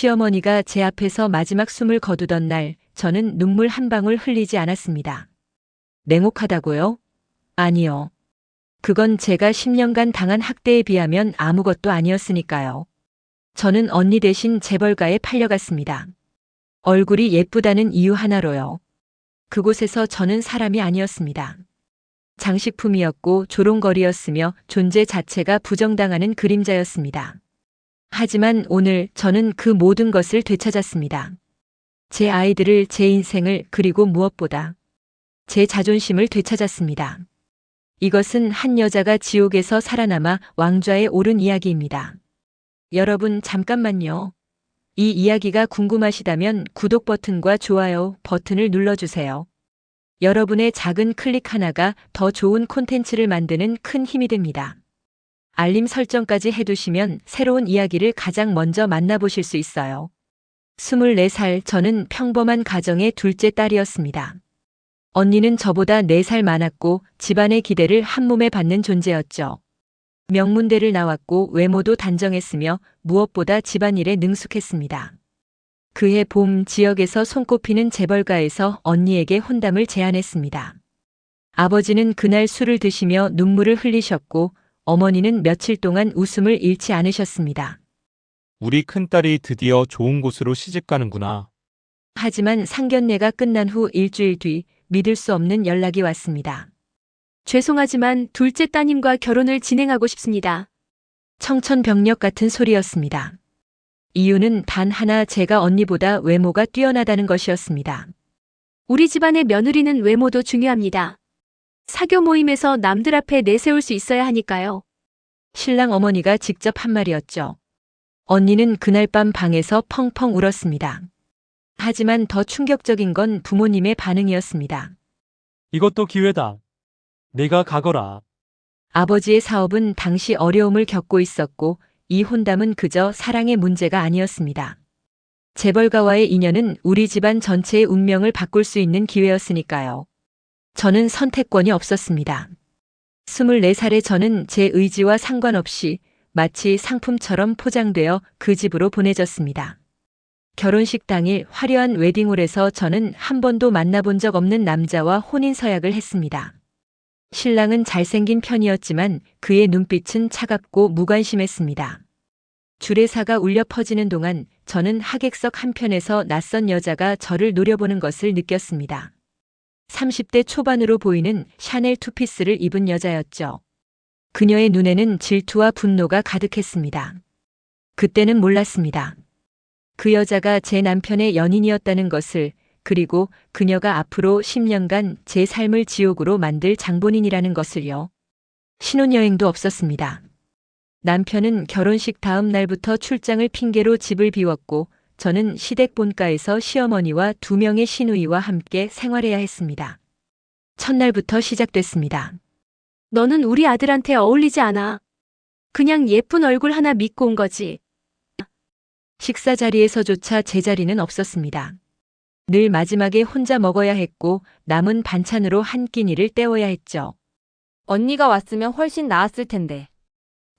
시어머니가 제 앞에서 마지막 숨을 거두던 날 저는 눈물 한 방울 흘리지 않았습니다. 냉혹하다고요? 아니요. 그건 제가 10년간 당한 학대에 비하면 아무것도 아니었으니까요. 저는 언니 대신 재벌가에 팔려갔습니다. 얼굴이 예쁘다는 이유 하나로요. 그곳에서 저는 사람이 아니었습니다. 장식품이었고 조롱거리였으며 존재 자체가 부정당하는 그림자였습니다. 하지만 오늘 저는 그 모든 것을 되찾았습니다. 제 아이들을, 제 인생을, 그리고 무엇보다 제 자존심을 되찾았습니다. 이것은 한 여자가 지옥에서 살아남아 왕좌에 오른 이야기입니다. 여러분 잠깐만요. 이 이야기가 궁금하시다면 구독 버튼과 좋아요 버튼을 눌러주세요. 여러분의 작은 클릭 하나가 더 좋은 콘텐츠를 만드는 큰 힘이 됩니다. 알림 설정까지 해두시면 새로운 이야기를 가장 먼저 만나보실 수 있어요. 24살 저는 평범한 가정의 둘째 딸이었습니다. 언니는 저보다 4살 많았고 집안의 기대를 한몸에 받는 존재였죠. 명문대를 나왔고 외모도 단정했으며 무엇보다 집안일에 능숙했습니다. 그해 봄 지역에서 손꼽히는 재벌가에서 언니에게 혼담을 제안했습니다. 아버지는 그날 술을 드시며 눈물을 흘리셨고 어머니는 며칠 동안 웃음을 잃지 않으셨습니다. 우리 큰딸이 드디어 좋은 곳으로 시집가는구나. 하지만 상견례가 끝난 후 일주일 뒤 믿을 수 없는 연락이 왔습니다. 죄송하지만 둘째 따님과 결혼을 진행하고 싶습니다. 청천벽력 같은 소리였습니다. 이유는 단 하나, 제가 언니보다 외모가 뛰어나다는 것이었습니다. 우리 집안의 며느리는 외모도 중요합니다. 사교 모임에서 남들 앞에 내세울 수 있어야 하니까요. 신랑 어머니가 직접 한 말이었죠. 언니는 그날 밤 방에서 펑펑 울었습니다. 하지만 더 충격적인 건 부모님의 반응이었습니다. 이것도 기회다. 내가 가거라. 아버지의 사업은 당시 어려움을 겪고 있었고 이 혼담은 그저 사랑의 문제가 아니었습니다. 재벌가와의 인연은 우리 집안 전체의 운명을 바꿀 수 있는 기회였으니까요. 저는 선택권이 없었습니다. 24살의 저는 제 의지와 상관없이 마치 상품처럼 포장되어 그 집으로 보내졌습니다. 결혼식 당일 화려한 웨딩홀에서 저는 한 번도 만나본 적 없는 남자와 혼인 서약을 했습니다. 신랑은 잘생긴 편이었지만 그의 눈빛은 차갑고 무관심했습니다. 주례사가 울려 퍼지는 동안 저는 하객석 한편에서 낯선 여자가 저를 노려보는 것을 느꼈습니다. 30대 초반으로 보이는 샤넬 투피스를 입은 여자였죠. 그녀의 눈에는 질투와 분노가 가득했습니다. 그때는 몰랐습니다. 그 여자가 제 남편의 연인이었다는 것을, 그리고 그녀가 앞으로 10년간 제 삶을 지옥으로 만들 장본인이라는 것을요. 신혼여행도 없었습니다. 남편은 결혼식 다음 날부터 출장을 핑계로 집을 비웠고 저는 시댁 본가에서 시어머니와 2명의 시누이와 함께 생활해야 했습니다. 첫날부터 시작됐습니다. 너는 우리 아들한테 어울리지 않아. 그냥 예쁜 얼굴 하나 믿고 온 거지. 식사 자리에서조차 제 자리는 없었습니다. 늘 마지막에 혼자 먹어야 했고 남은 반찬으로 한 끼니를 때워야 했죠. 언니가 왔으면 훨씬 나았을 텐데.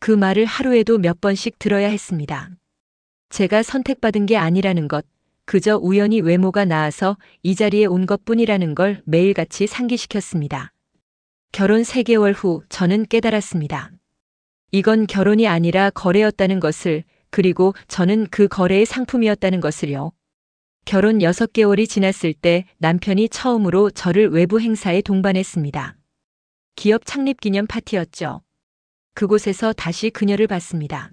그 말을 하루에도 몇 번씩 들어야 했습니다. 제가 선택받은 게 아니라는 것, 그저 우연히 외모가 나아서 이 자리에 온 것뿐이라는 걸 매일같이 상기시켰습니다. 결혼 3개월 후 저는 깨달았습니다. 이건 결혼이 아니라 거래였다는 것을, 그리고 저는 그 거래의 상품이었다는 것을요. 결혼 6개월이 지났을 때 남편이 처음으로 저를 외부 행사에 동반했습니다. 기업 창립 기념 파티였죠. 그곳에서 다시 그녀를 봤습니다.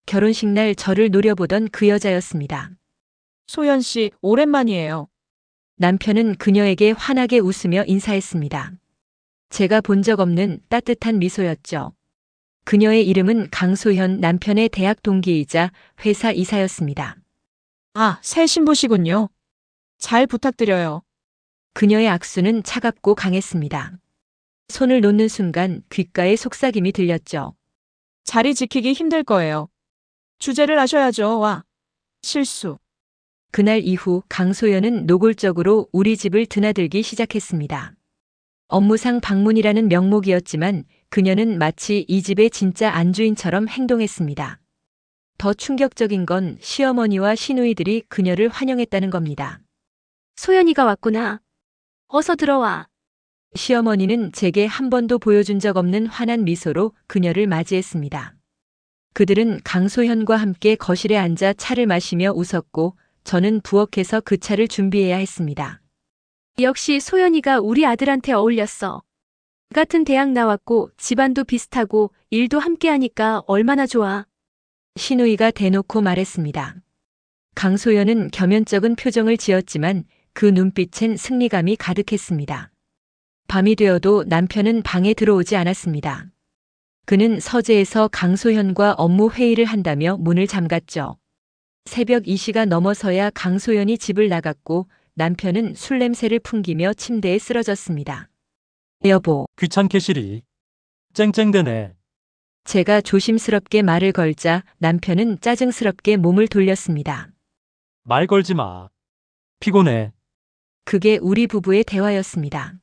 결혼식 날 저를 노려보던 그 여자였습니다. 소연 씨, 오랜만이에요. 남편은 그녀에게 환하게 웃으며 인사했습니다. 제가 본 적 없는 따뜻한 미소였죠. 그녀의 이름은 강소현, 남편의 대학 동기이자 회사 이사였습니다. 아, 새 신부시군요. 잘 부탁드려요. 그녀의 악수는 차갑고 강했습니다. 손을 놓는 순간 귓가에 속삭임이 들렸죠. 자리 지키기 힘들 거예요. 주제를 아셔야죠. 와. 실수. 그날 이후 강소연은 노골적으로 우리 집을 드나들기 시작했습니다. 업무상 방문이라는 명목이었지만 그녀는 마치 이 집의 진짜 안주인처럼 행동했습니다. 더 충격적인 건 시어머니와 시누이들이 그녀를 환영했다는 겁니다. 소연이가 왔구나. 어서 들어와. 시어머니는 제게 한 번도 보여준 적 없는 환한 미소로 그녀를 맞이했습니다. 그들은 강소현과 함께 거실에 앉아 차를 마시며 웃었고 저는 부엌에서 그 차를 준비해야 했습니다. 역시 소연이가 우리 아들한테 어울렸어. 같은 대학 나왔고 집안도 비슷하고 일도 함께 하니까 얼마나 좋아. 시누이가 대놓고 말했습니다. 강소연은 겸연쩍은 표정을 지었지만 그 눈빛엔 승리감이 가득했습니다. 밤이 되어도 남편은 방에 들어오지 않았습니다. 그는 서재에서 강소연과 업무 회의를 한다며 문을 잠갔죠. 새벽 2시가 넘어서야 강소연이 집을 나갔고 남편은 술 냄새를 풍기며 침대에 쓰러졌습니다. 여보, 귀찮게 시리. 쨍쨍대네. 제가 조심스럽게 말을 걸자 남편은 짜증스럽게 몸을 돌렸습니다. 말 걸지 마. 피곤해. 그게 우리 부부의 대화였습니다.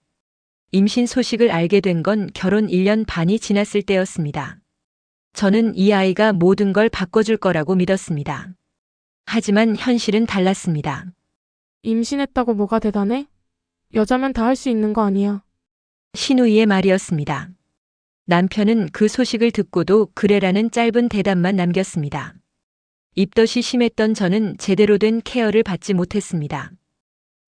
임신 소식을 알게 된 건 결혼 1년 반이 지났을 때였습니다. 저는 이 아이가 모든 걸 바꿔줄 거라고 믿었습니다. 하지만 현실은 달랐습니다. 임신했다고 뭐가 대단해? 여자면 다 할 수 있는 거 아니야. 시누이의 말이었습니다. 남편은 그 소식을 듣고도 그래라는 짧은 대답만 남겼습니다. 입덧이 심했던 저는 제대로 된 케어를 받지 못했습니다.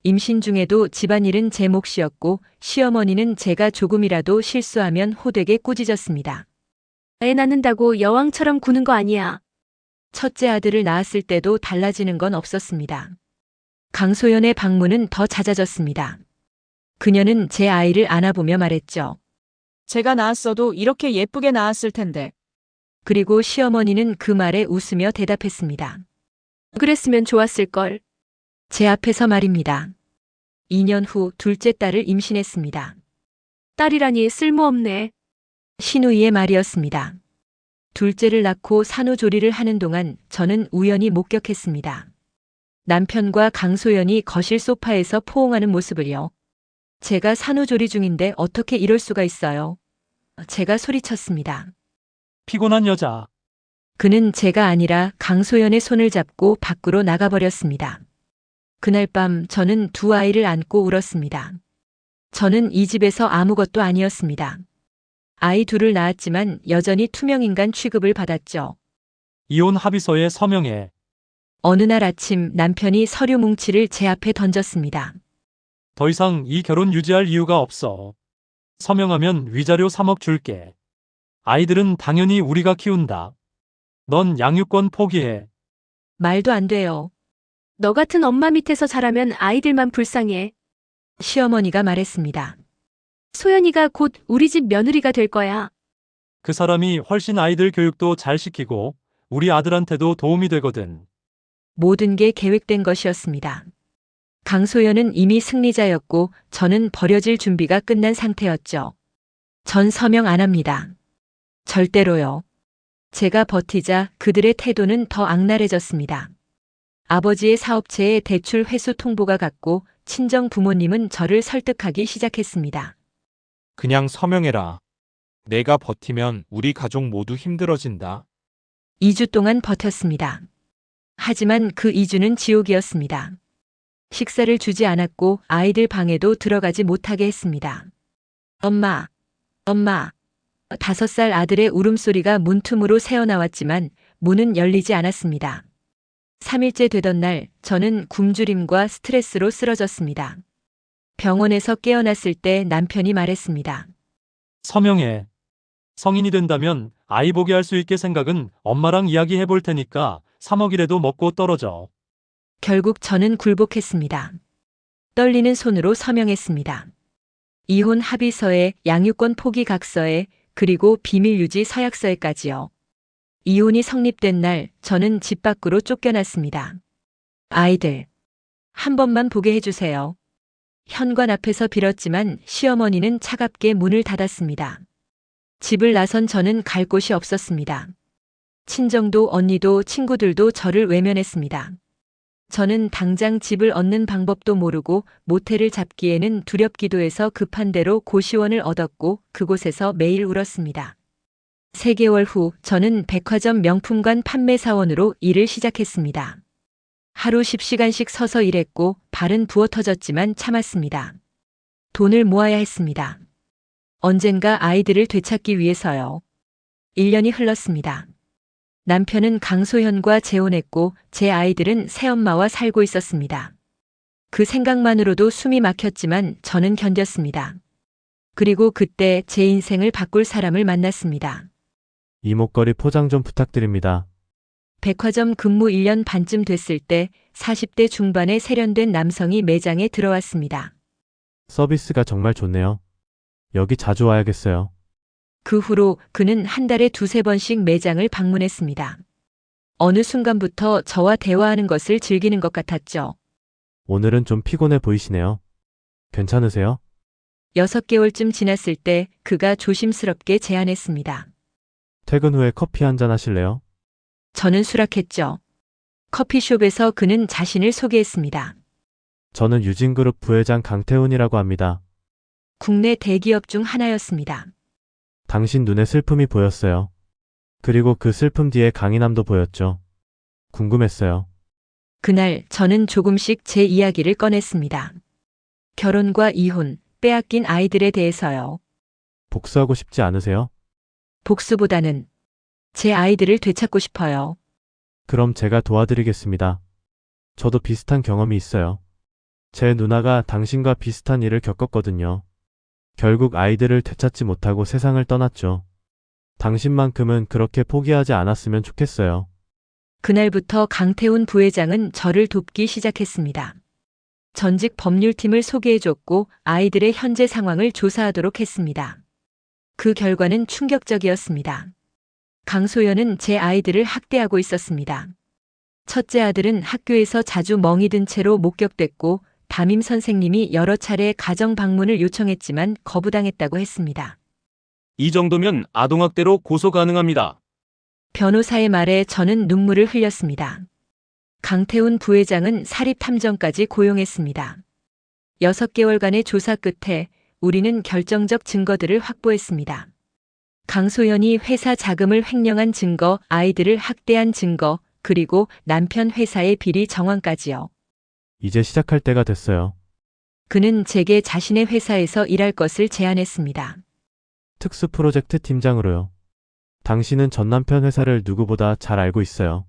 임신 중에도 집안일은 제 몫이었고 시어머니는 제가 조금이라도 실수하면 호되게 꾸짖었습니다. 애 낳는다고 여왕처럼 구는 거 아니야. 첫째 아들을 낳았을 때도 달라지는 건 없었습니다. 강소연의 방문은 더 잦아졌습니다. 그녀는 제 아이를 안아보며 말했죠. 제가 낳았어도 이렇게 예쁘게 낳았을 텐데. 그리고 시어머니는 그 말에 웃으며 대답했습니다. 그랬으면 좋았을걸. 제 앞에서 말입니다. 2년 후 둘째 딸을 임신했습니다. 딸이라니 쓸모없네. 시누이의 말이었습니다. 둘째를 낳고 산후조리를 하는 동안 저는 우연히 목격했습니다. 남편과 강소연이 거실 소파에서 포옹하는 모습을요. 제가 산후조리 중인데 어떻게 이럴 수가 있어요? 제가 소리쳤습니다. 피곤한 여자. 그는 제가 아니라 강소연의 손을 잡고 밖으로 나가버렸습니다. 그날 밤 저는 두 아이를 안고 울었습니다. 저는 이 집에서 아무것도 아니었습니다. 아이 둘을 낳았지만 여전히 투명인간 취급을 받았죠. 이혼 합의서에 서명해. 어느 날 아침 남편이 서류 뭉치를 제 앞에 던졌습니다. 더 이상 이 결혼 유지할 이유가 없어. 서명하면 위자료 3억 줄게. 아이들은 당연히 우리가 키운다. 넌 양육권 포기해. 말도 안 돼요. 너 같은 엄마 밑에서 자라면 아이들만 불쌍해. 시어머니가 말했습니다. 소연이가 곧 우리 집 며느리가 될 거야. 그 사람이 훨씬 아이들 교육도 잘 시키고 우리 아들한테도 도움이 되거든. 모든 게 계획된 것이었습니다. 강소연은 이미 승리자였고 저는 버려질 준비가 끝난 상태였죠. 전 서명 안 합니다. 절대로요. 제가 버티자 그들의 태도는 더 악랄해졌습니다. 아버지의 사업체에 대출 회수 통보가 갔고 친정 부모님은 저를 설득하기 시작했습니다. 그냥 서명해라. 내가 버티면 우리 가족 모두 힘들어진다. 2주 동안 버텼습니다. 하지만 그 2주는 지옥이었습니다. 식사를 주지 않았고 아이들 방에도 들어가지 못하게 했습니다. 엄마, 엄마. 5살 아들의 울음소리가 문틈으로 새어나왔지만 문은 열리지 않았습니다. 3일째 되던 날 저는 굶주림과 스트레스로 쓰러졌습니다. 병원에서 깨어났을 때 남편이 말했습니다. 서명해. 성인이 된다면 아이 보게 할 수 있게 생각은 엄마랑 이야기해 볼 테니까 3억이라도 먹고 떨어져. 결국 저는 굴복했습니다. 떨리는 손으로 서명했습니다. 이혼 합의서에 양육권 포기 각서에 그리고 비밀 유지 서약서에까지요. 이혼이 성립된 날 저는 집 밖으로 쫓겨났습니다. 아이들, 한 번만 보게 해주세요. 현관 앞에서 빌었지만 시어머니는 차갑게 문을 닫았습니다. 집을 나선 저는 갈 곳이 없었습니다. 친정도 언니도 친구들도 저를 외면했습니다. 저는 당장 집을 얻는 방법도 모르고 모텔을 잡기에는 두렵기도 해서 급한 대로 고시원을 얻었고 그곳에서 매일 울었습니다. 3개월 후 저는 백화점 명품관 판매사원으로 일을 시작했습니다. 하루 10시간씩 서서 일했고 발은 부어 터졌지만 참았습니다. 돈을 모아야 했습니다. 언젠가 아이들을 되찾기 위해서요. 1년이 흘렀습니다. 남편은 강소현과 재혼했고 제 아이들은 새엄마와 살고 있었습니다. 그 생각만으로도 숨이 막혔지만 저는 견뎠습니다. 그리고 그때 제 인생을 바꿀 사람을 만났습니다. 이 목걸이 포장 좀 부탁드립니다. 백화점 근무 1년 반쯤 됐을 때 40대 중반의 세련된 남성이 매장에 들어왔습니다. 서비스가 정말 좋네요. 여기 자주 와야겠어요. 그 후로 그는 한 달에 2~3번씩 매장을 방문했습니다. 어느 순간부터 저와 대화하는 것을 즐기는 것 같았죠. 오늘은 좀 피곤해 보이시네요. 괜찮으세요? 6개월쯤 지났을 때 그가 조심스럽게 제안했습니다. 퇴근 후에 커피 한잔 하실래요? 저는 수락했죠. 커피숍에서 그는 자신을 소개했습니다. 저는 유진그룹 부회장 강태훈이라고 합니다. 국내 대기업 중 하나였습니다. 당신 눈에 슬픔이 보였어요. 그리고 그 슬픔 뒤에 강인함도 보였죠. 궁금했어요. 그날 저는 조금씩 제 이야기를 꺼냈습니다. 결혼과 이혼, 빼앗긴 아이들에 대해서요. 복수하고 싶지 않으세요? 복수보다는 제 아이들을 되찾고 싶어요. 그럼 제가 도와드리겠습니다. 저도 비슷한 경험이 있어요. 제 누나가 당신과 비슷한 일을 겪었거든요. 결국 아이들을 되찾지 못하고 세상을 떠났죠. 당신만큼은 그렇게 포기하지 않았으면 좋겠어요. 그날부터 강태훈 부회장은 저를 돕기 시작했습니다. 전직 법률팀을 소개해줬고 아이들의 현재 상황을 조사하도록 했습니다. 그 결과는 충격적이었습니다. 강소연은 제 아이들을 학대하고 있었습니다. 첫째 아들은 학교에서 자주 멍이 든 채로 목격됐고 담임 선생님이 여러 차례 가정 방문을 요청했지만 거부당했다고 했습니다. 이 정도면 아동학대로 고소 가능합니다. 변호사의 말에 저는 눈물을 흘렸습니다. 강태훈 부회장은 사립탐정까지 고용했습니다. 6개월간의 조사 끝에 우리는 결정적 증거들을 확보했습니다. 강소연이 회사 자금을 횡령한 증거, 아이들을 학대한 증거, 그리고 남편 회사의 비리 정황까지요. 이제 시작할 때가 됐어요. 그는 제게 자신의 회사에서 일할 것을 제안했습니다. 특수 프로젝트 팀장으로요. 당신은 전 남편 회사를 누구보다 잘 알고 있어요.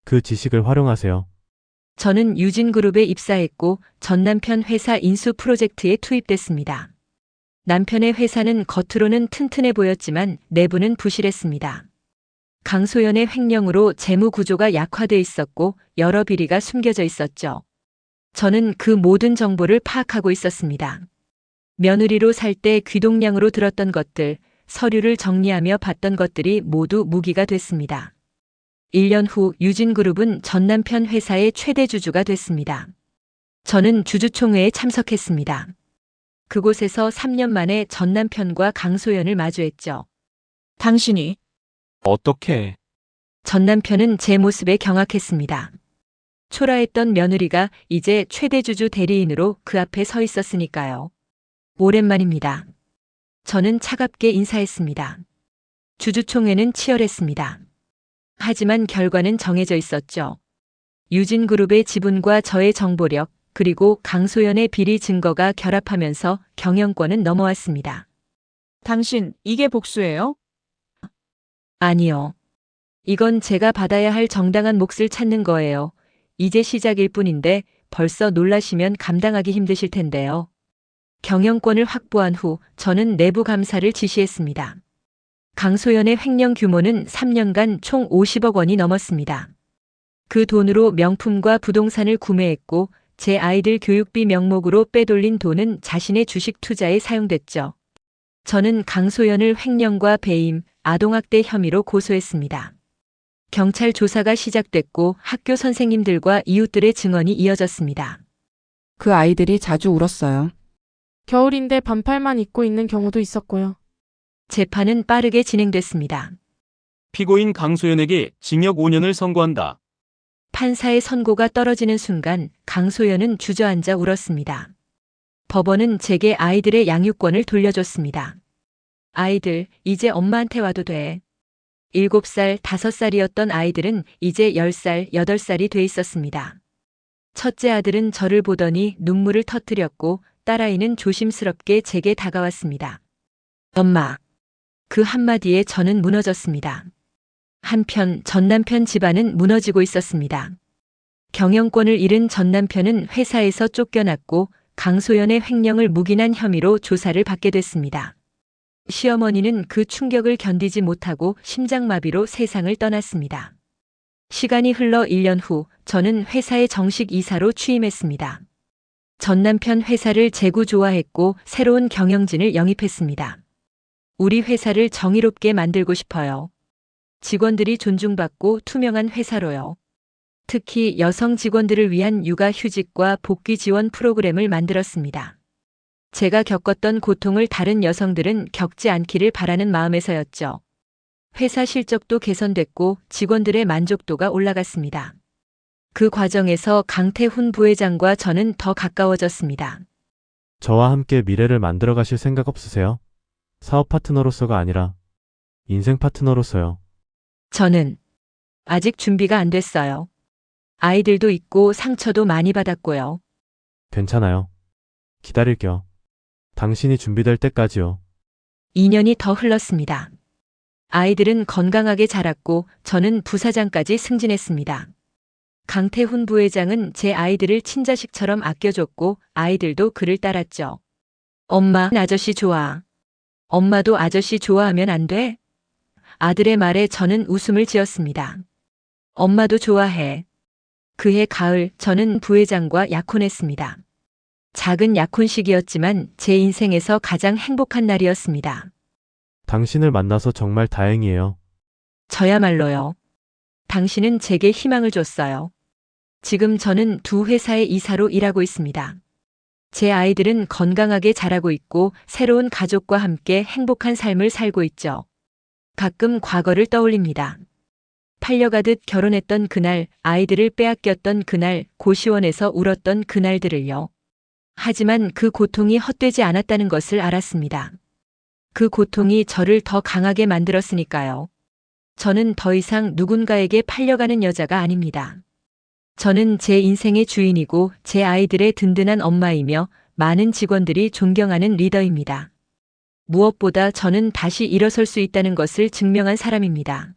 그 지식을 활용하세요. 저는 유진그룹에 입사했고 전 남편 회사 인수 프로젝트에 투입됐습니다. 남편의 회사는 겉으로는 튼튼해 보였지만 내부는 부실했습니다. 강소연의 횡령으로 재무 구조가 약화돼 있었고 여러 비리가 숨겨져 있었죠. 저는 그 모든 정보를 파악하고 있었습니다. 며느리로 살 때 귀동량으로 들었던 것들, 서류를 정리하며 봤던 것들이 모두 무기가 됐습니다. 1년 후 유진그룹은 전 남편 회사의 최대 주주가 됐습니다. 저는 주주총회에 참석했습니다. 그곳에서 3년 만에 전 남편과 강소연을 마주했죠. 당신이 어떻게? 전 남편은 제 모습에 경악했습니다. 초라했던 며느리가 이제 최대 주주 대리인으로 그 앞에 서 있었으니까요. 오랜만입니다. 저는 차갑게 인사했습니다. 주주총회는 치열했습니다. 하지만 결과는 정해져 있었죠. 유진그룹의 지분과 저의 정보력, 그리고 강소연의 비리 증거가 결합하면서 경영권은 넘어왔습니다. 당신 이게 복수예요? 아니요. 이건 제가 받아야 할 정당한 몫을 찾는 거예요. 이제 시작일 뿐인데 벌써 놀라시면 감당하기 힘드실 텐데요. 경영권을 확보한 후 저는 내부 감사를 지시했습니다. 강소연의 횡령 규모는 3년간 총 50억 원이 넘었습니다. 그 돈으로 명품과 부동산을 구매했고 제 아이들 교육비 명목으로 빼돌린 돈은 자신의 주식 투자에 사용됐죠. 저는 강소연을 횡령과 배임, 아동학대 혐의로 고소했습니다. 경찰 조사가 시작됐고 학교 선생님들과 이웃들의 증언이 이어졌습니다. 그 아이들이 자주 울었어요. 겨울인데 반팔만 입고 있는 경우도 있었고요. 재판은 빠르게 진행됐습니다. 피고인 강소연에게 징역 5년을 선고한다. 판사의 선고가 떨어지는 순간 강소연은 주저앉아 울었습니다. 법원은 제게 아이들의 양육권을 돌려줬습니다. 아이들, 이제 엄마한테 와도 돼. 7살, 5살이었던 아이들은 이제 10살, 8살이 돼 있었습니다. 첫째 아들은 저를 보더니 눈물을 터뜨렸고 딸아이는 조심스럽게 제게 다가왔습니다. 엄마. 그 한마디에 저는 무너졌습니다. 한편 전 남편 집안은 무너지고 있었습니다. 경영권을 잃은 전 남편은 회사에서 쫓겨났고 강소연의 횡령을 묵인한 혐의로 조사를 받게 됐습니다. 시어머니는 그 충격을 견디지 못하고 심장마비로 세상을 떠났습니다. 시간이 흘러 1년 후 저는 회사의 정식 이사로 취임했습니다. 전 남편 회사를 재구조화했고 새로운 경영진을 영입했습니다. 우리 회사를 정의롭게 만들고 싶어요. 직원들이 존중받고 투명한 회사로요. 특히 여성 직원들을 위한 육아휴직과 복귀 지원 프로그램을 만들었습니다. 제가 겪었던 고통을 다른 여성들은 겪지 않기를 바라는 마음에서였죠. 회사 실적도 개선됐고 직원들의 만족도가 올라갔습니다. 그 과정에서 강태훈 부회장과 저는 더 가까워졌습니다. 저와 함께 미래를 만들어 가실 생각 없으세요? 사업 파트너로서가 아니라 인생 파트너로서요. 저는 아직 준비가 안 됐어요. 아이들도 있고 상처도 많이 받았고요. 괜찮아요. 기다릴게요. 당신이 준비될 때까지요. 2년이 더 흘렀습니다. 아이들은 건강하게 자랐고 저는 부사장까지 승진했습니다. 강태훈 부회장은 제 아이들을 친자식처럼 아껴줬고 아이들도 그를 따랐죠. 엄마, 아저씨 좋아. 엄마도 아저씨 좋아하면 안 돼? 아들의 말에 저는 웃음을 지었습니다. 엄마도 좋아해. 그해 가을 저는 부회장과 약혼했습니다. 작은 약혼식이었지만 제 인생에서 가장 행복한 날이었습니다. 당신을 만나서 정말 다행이에요. 저야말로요. 당신은 제게 희망을 줬어요. 지금 저는 두 회사의 이사로 일하고 있습니다. 제 아이들은 건강하게 자라고 있고 새로운 가족과 함께 행복한 삶을 살고 있죠. 가끔 과거를 떠올립니다. 팔려가듯 결혼했던 그날, 아이들을 빼앗겼던 그날, 고시원에서 울었던 그날들을요. 하지만 그 고통이 헛되지 않았다는 것을 알았습니다. 그 고통이 저를 더 강하게 만들었으니까요. 저는 더 이상 누군가에게 팔려가는 여자가 아닙니다. 저는 제 인생의 주인이고 제 아이들의 든든한 엄마이며 많은 직원들이 존경하는 리더입니다. 무엇보다 저는 다시 일어설 수 있다는 것을 증명한 사람입니다.